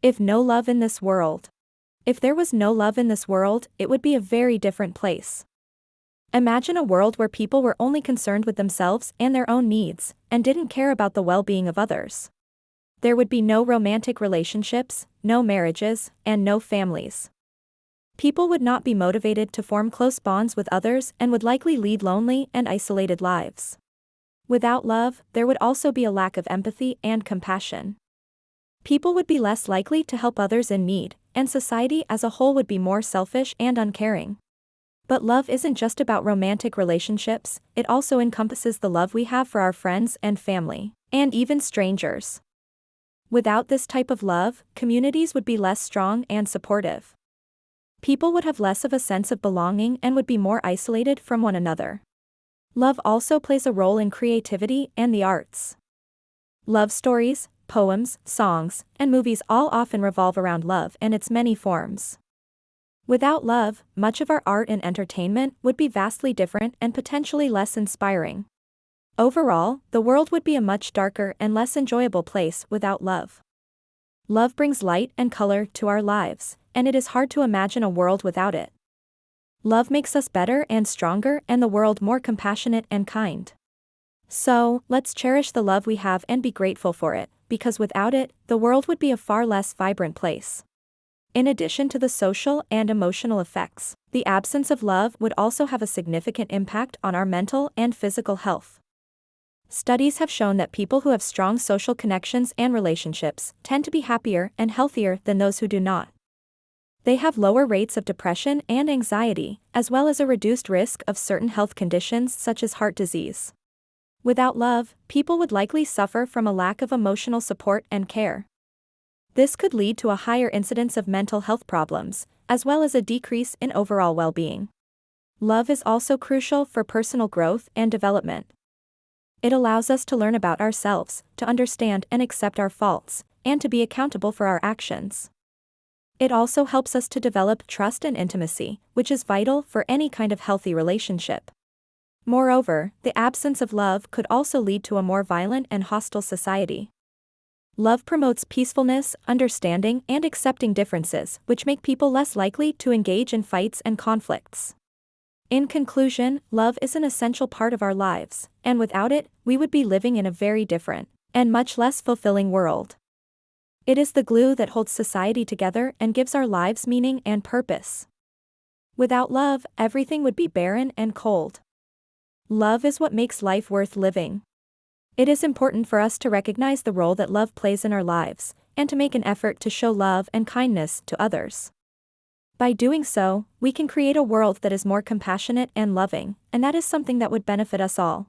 If no love in this world. If there was no love in this world, it would be a very different place. Imagine a world where people were only concerned with themselves and their own needs, and didn't care about the well-being of others. There would be no romantic relationships, no marriages, and no families. People would not be motivated to form close bonds with others and would likely lead lonely and isolated lives. Without love, there would also be a lack of empathy and compassion. People would be less likely to help others in need, and society as a whole would be more selfish and uncaring. But love isn't just about romantic relationships, it also encompasses the love we have for our friends and family, and even strangers. Without this type of love, communities would be less strong and supportive. People would have less of a sense of belonging and would be more isolated from one another. Love also plays a role in creativity and the arts. Love stories, poems, songs, and movies all often revolve around love and its many forms. Without love, much of our art and entertainment would be vastly different and potentially less inspiring. Overall, the world would be a much darker and less enjoyable place without love. Love brings light and color to our lives, and it is hard to imagine a world without it. Love makes us better and stronger and the world more compassionate and kind. So, let's cherish the love we have and be grateful for it, because without it, the world would be a far less vibrant place. In addition to the social and emotional effects, the absence of love would also have a significant impact on our mental and physical health. Studies have shown that people who have strong social connections and relationships tend to be happier and healthier than those who do not. They have lower rates of depression and anxiety, as well as a reduced risk of certain health conditions such as heart disease. Without love, people would likely suffer from a lack of emotional support and care. This could lead to a higher incidence of mental health problems, as well as a decrease in overall well-being. Love is also crucial for personal growth and development. It allows us to learn about ourselves, to understand and accept our faults, and to be accountable for our actions. It also helps us to develop trust and intimacy, which is vital for any kind of healthy relationship. Moreover, the absence of love could also lead to a more violent and hostile society. Love promotes peacefulness, understanding, and accepting differences, which make people less likely to engage in fights and conflicts. In conclusion, love is an essential part of our lives, and without it, we would be living in a very different, and much less fulfilling world. It is the glue that holds society together and gives our lives meaning and purpose. Without love, everything would be barren and cold. Love is what makes life worth living. It is important for us to recognize the role that love plays in our lives, and to make an effort to show love and kindness to others. By doing so, we can create a world that is more compassionate and loving, and that is something that would benefit us all.